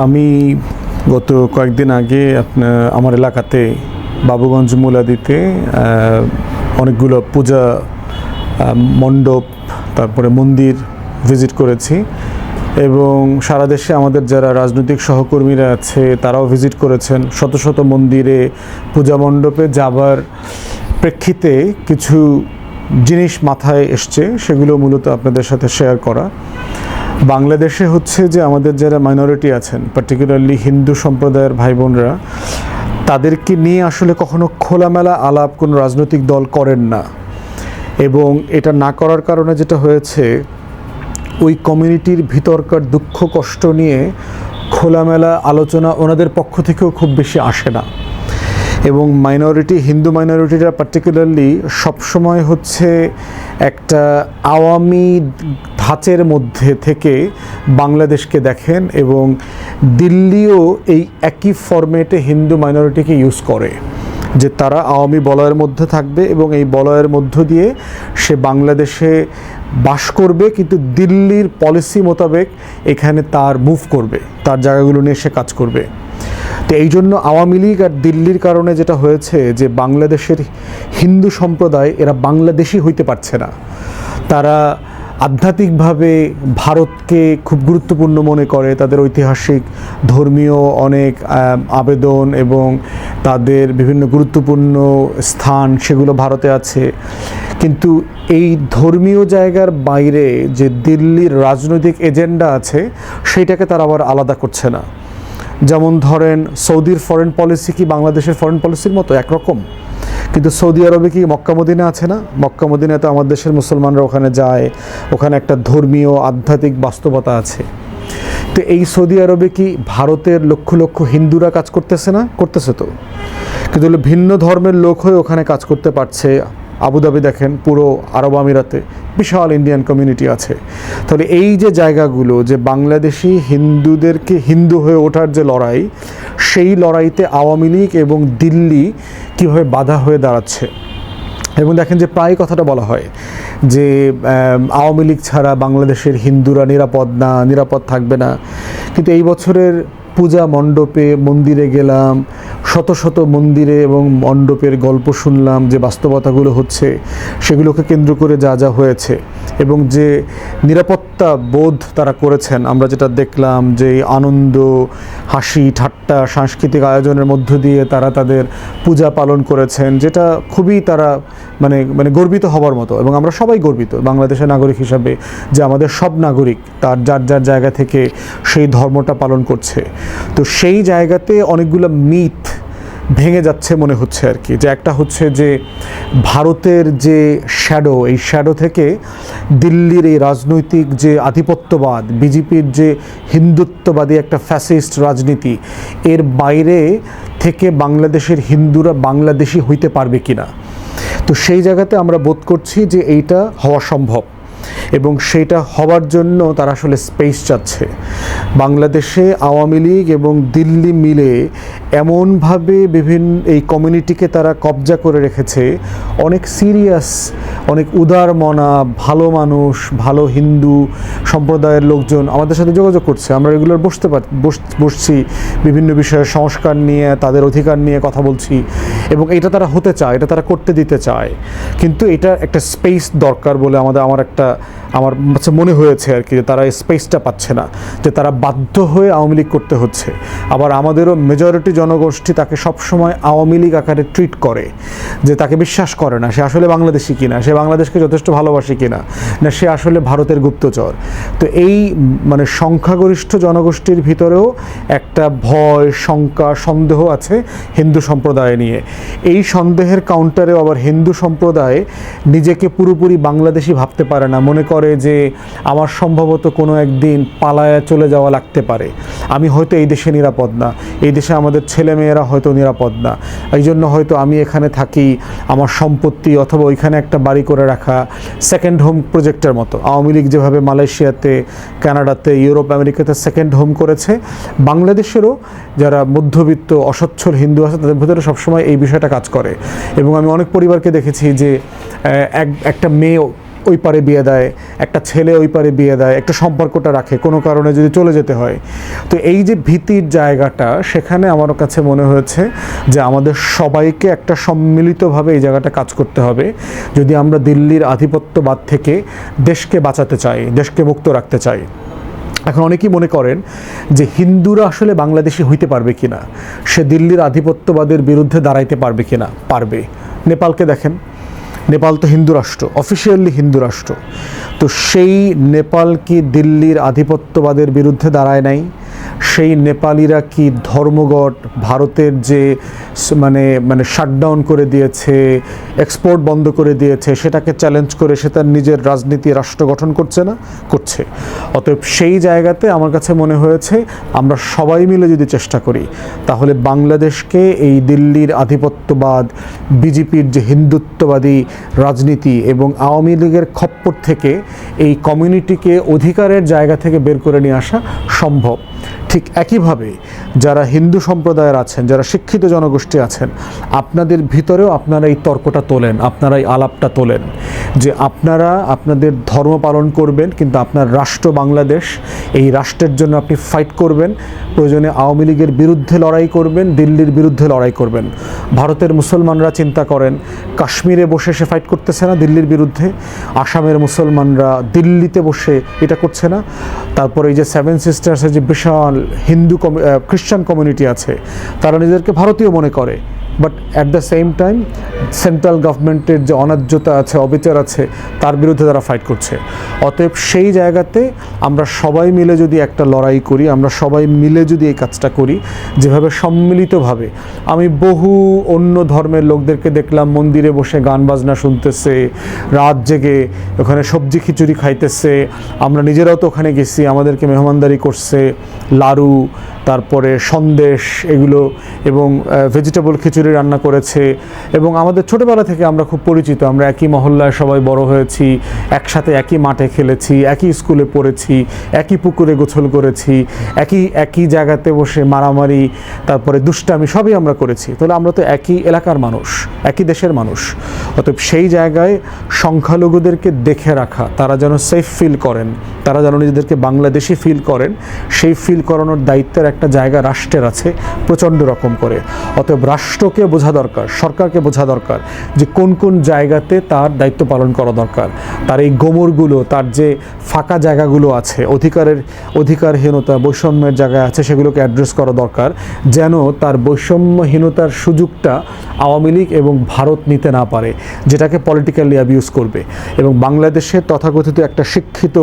আমি গত কয়েকদিন আগে আমার এলাকাতে বাবুগঞ্জ মুলাদিতে অনেকগুলো পূজা মণ্ডপ তারপরে মন্দির ভিজিট করেছি এবং সারা দেশে আমাদের যারা রাজনৈতিক সহকর্মীরা আছে তারাও ভিজিট করেছেন। শত শত মন্দিরে পূজা মণ্ডপে যাবার প্রেক্ষিতে কিছু জিনিস মাথায় এসছে, সেগুলো মূলত আপনাদের সাথে শেয়ার করা। বাংলাদেশে হচ্ছে যে আমাদের যারা মাইনরিটি আছেন, পার্টিকুলারলি হিন্দু সম্প্রদায়ের ভাই বোনরা, তাদেরকে নিয়ে আসলে কখনো খোলামেলা আলাপ কোনো রাজনৈতিক দল করেন না। এবং এটা না করার কারণে যেটা হয়েছে, ওই কমিউনিটির ভিতরকার দুঃখ কষ্ট নিয়ে খোলামেলা আলোচনা ওনাদের পক্ষ থেকেও খুব বেশি আসে না। এবং হিন্দু মাইনরিটিরা পার্টিকুলারলি সবসময় হচ্ছে একটা আওয়ামী ধাঁচের মধ্যে থেকে বাংলাদেশকে দেখেন এবং দিল্লিও এই একই ফরম্যাটে হিন্দু মাইনরিটিকে ইউজ করে যে তারা আওয়ামী বলয়ের মধ্যে থাকবে এবং এই বলয়ের মধ্য দিয়ে সে বাংলাদেশে বাস করবে, কিন্তু দিল্লির পলিসি মোতাবেক এখানে তার মুভ করবে, তার জায়গাগুলো নিয়ে সে কাজ করবে। তো এই জন্য আওয়ামী লীগ আর দিল্লির কারণে যেটা হয়েছে যে বাংলাদেশের হিন্দু সম্প্রদায় এরা বাংলাদেশি হইতে পারছে না। তারা আধ্যাত্মিকভাবে ভারতকে খুব গুরুত্বপূর্ণ মনে করে, তাদের ঐতিহাসিক ধর্মীয় অনেক আবেদন এবং তাদের বিভিন্ন গুরুত্বপূর্ণ স্থান সেগুলো ভারতে আছে। কিন্তু এই ধর্মীয় জায়গার বাইরে যে দিল্লির রাজনৈতিক এজেন্ডা আছে সেইটাকে তারা আবার আলাদা করছে না। যেমন ধরেন, সৌদির ফরেন পলিসি কি বাংলাদেশের ফরেন পলিসির মতো একরকম? কিন্তু সৌদি আরবে কি মক্কা মদিনা আছে না? মক্কা মদিনাতে আমাদের দেশের মুসলমানরা ওখানে যায়, ওখানে একটা ধর্মীয় আধ্যাত্মিক বাস্তবতা আছে। তো এই সৌদি আরবে কি ভারতের লক্ষ লক্ষ হিন্দুরা কাজ করতেছে না? করতেছে তো, কিন্তু ভিন্ন ধর্মের লোক হয়ে ওখানে কাজ করতে পারছে। আবুধাবি দেখেন, পুরো আরব আমিরাতে বিশাল ইন্ডিয়ান কমিউনিটি আছে। তাহলে এই যে জায়গাগুলো, যে বাংলাদেশি হিন্দুদেরকে হিন্দু হয়ে ওঠার যে লড়াই, সেই লড়াইতে আওয়ামী লীগ এবং দিল্লি কীভাবে বাধা হয়ে দাঁড়াচ্ছে। এবং দেখেন যে প্রায় কথাটা বলা হয় যে আওয়ামী লীগ ছাড়া বাংলাদেশের হিন্দুরা নিরাপদ থাকবে না। কিন্তু এই বছরের পূজা মণ্ডপে মন্দিরে গেলাম, শত শত মন্দিরে এবং মণ্ডপের গল্প শুনলাম, যে বাস্তবতাগুলো হচ্ছে সেগুলোকে কেন্দ্র করে যা যা হয়েছে এবং যে নিরাপত্তা বোধ তারা করেছেন, আমরা যেটা দেখলাম যে আনন্দ, হাসি ঠাট্টা, সাংস্কৃতিক আয়োজনের মধ্য দিয়ে তারা তাদের পূজা পালন করেছেন, যেটা খুবই তারা মানে গর্বিত হবার মতো। এবং আমরা সবাই গর্বিত বাংলাদেশের নাগরিক হিসাবে যে আমাদের সব নাগরিক তার যার যার জায়গা থেকে সেই ধর্মটা পালন করছে। তো সেই জায়গাতে অনেকগুলো মিথ ভেঙে যাচ্ছে মনে হচ্ছে আর কি। যে একটা হচ্ছে যে ভারতের যে শ্যাডো, এই শ্যাডো থেকে দিল্লির এই রাজনৈতিক যে আধিপত্যবাদ, বিজেপির যে হিন্দুত্ববাদী একটা ফ্যাসিস্ট রাজনীতি, এর বাইরে থেকে বাংলাদেশের হিন্দুরা বাংলাদেশি হইতে পারবে কিনা। তো সেই জায়গাতে আমরা বোধ করছি যে এইটা হওয়া সম্ভব এবং সেইটা হওয়ার জন্য তারা আসলে স্পেস চাচ্ছে। বাংলাদেশে আওয়ামী লীগ এবং দিল্লি মিলে এমনভাবে বিভিন্ন এই কমিউনিটিকে তারা কবজা করে রেখেছে। অনেক সিরিয়াস, অনেক উদার মনা, ভালো মানুষ, ভালো হিন্দু সম্প্রদায়ের লোকজন আমাদের সাথে যোগাযোগ করছে। আমরা রেগুলার বসছি, বিভিন্ন বিষয়ে সংস্কার নিয়ে, তাদের অধিকার নিয়ে কথা বলছি এবং এটা তারা হতে চায়, এটা তারা করতে দিতে চায়। কিন্তু এটা একটা স্পেস দরকার বলে আমার মনে হয়েছে আর কি, যে তারা স্পেসটা পাচ্ছে না, যে তারা বাধ্য হয়ে আওয়ামী লীগ করতে হচ্ছে। আবার আমাদেরও মেজরিটি জনগোষ্ঠী তাকে সবসময় আওয়ামী লীগ আকারে ট্রিট করে, যে তাকে বিশ্বাস করে না সে আসলে বাংলাদেশি কিনা, সে বাংলাদেশকে যথেষ্ট ভালোবাসে কিনা, না সে আসলে ভারতের গুপ্তচর। তো এই সংখ্যাগরিষ্ঠ জনগোষ্ঠীর ভিতরেও একটা ভয়, শঙ্কা, সন্দেহ আছে হিন্দু সম্প্রদায় নিয়ে। এই সন্দেহের কাউন্টারেও আবার হিন্দু সম্প্রদায় নিজেকে পুরোপুরি বাংলাদেশি ভাবতে পারে না, মনে করে যে আমার সম্ভবত কোনো একদিন পালায়া চলে যাওয়া লাগতে পারে, আমি হয়তো এই দেশে নিরাপদ না, এই দেশে আমাদের ছেলেমেয়েরা হয়তো নিরাপদ না, এই জন্য হয়তো আমি এখানে থাকি, আমার সম্পত্তি অথবা ওইখানে একটা বাড়ি করে রাখা সেকেন্ড হোম প্রজেক্টের মতো। আওয়ামী লীগ যেভাবে মালয়েশিয়াতে, কানাডাতে, ইউরোপ, আমেরিকাতে সেকেন্ড হোম করেছে, বাংলাদেশেরও যারা মধ্যবিত্ত অসচ্ছল হিন্দু আছে তাদের ভিতরে সবসময় এই বিষয়টা কাজ করে। এবং আমি অনেক পরিবারকে দেখেছি যে একটা মেয়ে ওই পারে বিয়ে দেয়, একটা ছেলে ওই পারে বিয়ে দেয়, একটা সম্পর্কটা রাখে কোনো কারণে যদি চলে যেতে হয়। তো এই যে ভীতির জায়গাটা, সেখানে আমার কাছে মনে হয়েছে যে আমাদের সবাইকে একটা সম্মিলিতভাবে এই জায়গাটা কাজ করতে হবে যদি আমরা দিল্লির আধিপত্যবাদ থেকে দেশকে বাঁচাতে চাই, দেশকে মুক্ত রাখতে চাই। এখন অনেকেই মনে করেন যে হিন্দুরা আসলে বাংলাদেশি হইতে পারবে কিনা, সে দিল্লির আধিপত্যবাদের বিরুদ্ধে দাঁড়াইতে পারবে কিনা। পারবে। নেপালকে দেখেন, নেপাল তো হিন্দু রাষ্ট্র, অফিসিয়ালি হিন্দু রাষ্ট্র। তো সেই নেপাল কি দিল্লির আধিপত্যবাদের বিরুদ্ধে দাঁড়ায় নাই? সেই নেপালিরা কি ধর্মঘট, ভারতের যে মানে শাটডাউন করে দিয়েছে, এক্সপোর্ট বন্ধ করে দিয়েছে, সেটাকে চ্যালেঞ্জ করে সে তার নিজের রাজনীতি রাষ্ট্র গঠন করছে না? করছে। অতএব সেই জায়গাতে আমার কাছে মনে হয়েছে আমরা সবাই মিলে যদি চেষ্টা করি তাহলে বাংলাদেশকে এই দিল্লির আধিপত্যবাদ, বিজেপির যে হিন্দুত্ববাদী রাজনীতি এবং আওয়ামী লীগের খপ্পর থেকে এই কমিউনিটিকে অধিকারের জায়গা থেকে বের করে নিয়ে আসা সম্ভব। ঠিক একইভাবে যারা হিন্দু সম্প্রদায়ের আছেন, যারা শিক্ষিত জনগোষ্ঠী আছেন, আপনাদের ভিতরেও আপনারা এই তর্কটা তোলেন, আপনারা এই আলাপটা তোলেন যে আপনারা আপনাদের ধর্ম পালন করবেন, কিন্তু আপনার রাষ্ট্র বাংলাদেশ, এই রাষ্ট্রের জন্য আপনি ফাইট করবেন। প্রয়োজনে আওয়ামী লীগের বিরুদ্ধে লড়াই করবেন, দিল্লির বিরুদ্ধে লড়াই করবেন। ভারতের মুসলমানরা চিন্তা করেন, কাশ্মীরে বসে সে ফাইট করতেছে না দিল্লির বিরুদ্ধে, আসামের মুসলমানরা দিল্লিতে বসে এটা করছে না। তারপরে এই যে সেভেন সিস্টার্সের যে বিশাল হিন্দু খ্রিস্টান কমিউনিটি আছে, তারা নিজেদেরকে ভারতীয় মনে করে, but at the same time central গভর্নমেন্টের যে অন্যায্যতা আছে, অবিচার আছে, তার বিরুদ্ধে তারা ফাইট করছে। অতএব সেই জায়গাতে আমরা সবাই মিলে যদি একটা লড়াই করি, আমরা সবাই মিলে যদি এই কাজটা করি, যেভাবে সম্মিলিতভাবে, আমি বহু অন্য ধর্মের লোকদেরকে দেখলাম মন্দিরে বসে গান বাজনা শুনতেছে, রাত জেগে ওখানে সবজি খিচুড়ি খাইতেছে। আমরা নিজেরাও তো ওখানে গেছি, আমাদেরকে মেহমানদারি করছে, লাড়ু, তারপরে সন্দেশ, এগুলো, এবং ভেজিটেবল খিচুড়ি রান্না করেছে। এবং আমাদের ছোটোবেলা থেকে আমরা খুব পরিচিত, আমরা একই মহল্লায় সবাই বড় হয়েছি, একসাথে একই মাঠে খেলেছি, একই স্কুলে পড়েছি, একই পুকুরে গোসল করেছি, একই জায়গাতে বসে মারামারি, তারপরে দুষ্টামি, সবই আমরা করেছি। তাহলে আমরা তো একই এলাকার মানুষ, একই দেশের মানুষ। অতএব সেই জায়গায় সংখ্যালঘুদেরকে দেখে রাখা, তারা যেন সেফ ফিল করেন, তারা যেন নিজেদেরকে বাংলাদেশি ফিল করেন, সেই ফিল করানোর দায়িত্বের একটা জায়গা রাষ্ট্রের আছে প্রচণ্ড রকম করে। অতএব রাষ্ট্রকে বোঝা দরকার, সরকারকে বোঝা দরকার যে কোন কোন জায়গাতে তার দায়িত্ব পালন করা দরকার। তার এই গোমরগুলো, তার যে ফাঁকা জায়গাগুলো আছে, অধিকারহীনতা, বৈষম্যের জায়গা আছে, সেগুলোকে অ্যাড্রেস করা দরকার, যেন তার বৈষম্যহীনতার সুযোগটা আওয়ামী লীগ এবং ভারত নিতে না পারে, যেটাকে পলিটিক্যালি অ্যাবিউজ করবে। এবং বাংলাদেশের তথাকথিত একটা শিক্ষিত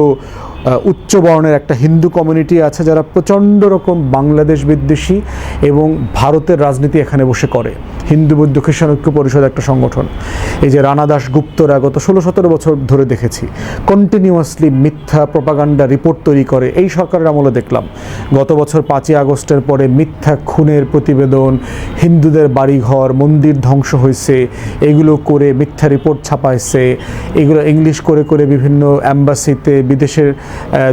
উচ্চ বর্ণের একটা হিন্দু কমিউনিটি আছে, যারা প্রচণ্ড রকম বাংলাদেশ বিদ্বেষী এবং ভারতের রাজনীতি এখানে বসে করে। হিন্দু বৌদ্ধ খ্রিস্টান ঐক্য পরিষদ একটা সংগঠন, এই যে রানা দাস গুপ্তরা গত 16-17 বছর ধরে দেখেছি কন্টিনিউয়াসলি মিথ্যা প্রপাগান্ডা রিপোর্ট তৈরি করে। এই সরকারের আমলে দেখলাম গত বছর 5ই আগস্টের পরে মিথ্যা খুনের প্রতিবেদন, হিন্দুদের বাড়িঘর মন্দির ধ্বংস হয়েছে, এগুলো করে মিথ্যা রিপোর্ট ছাপাইছে, এগুলো ইংলিশ করে করে বিভিন্ন অ্যাম্বাসিতে, বিদেশের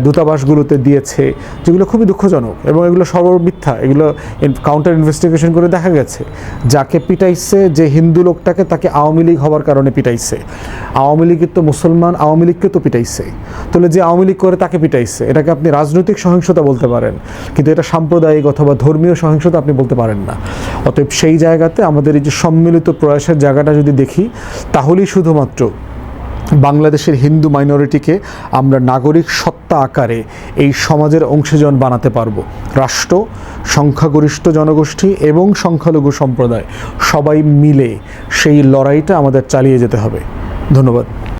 দূতাবাসগুলোতে দিয়েছে, যেগুলো খুবই দুঃখজনক এবং এগুলো সর্বমিথ্যা। এগুলো কাউন্টার ইনভেস্টিগেশন করে দেখা গেছে যাকে পিটাইছে, যে হিন্দু লোকটাকে, তাকে আওয়ামী লীগ হওয়ার কারণে পিটাইছে। আওয়ামী লীগের তো মুসলমান, আওয়ামী লীগকে তো পিটাইছে, তাহলে যে আওয়ামী লীগ করে তাকে পিটাইছে, এটাকে আপনি রাজনৈতিক সহিংসতা বলতে পারেন, কিন্তু এটা সাম্প্রদায়িক অথবা ধর্মীয় সহিংসতা আপনি বলতে পারেন না। অতএব সেই জায়গাতে আমাদের এই যে সম্মিলিত প্রয়াসের জায়গাটা যদি দেখি, তাহলেই শুধুমাত্র বাংলাদেশের হিন্দু মাইনরিটিকে আমরা নাগরিক সত্তা আকারে এই সমাজের অংশীজন বানাতে পারবো। রাষ্ট্র, সংখ্যাগরিষ্ঠ জনগোষ্ঠী এবং সংখ্যালঘু সম্প্রদায় সবাই মিলে সেই লড়াইটা আমাদের চালিয়ে যেতে হবে। ধন্যবাদ।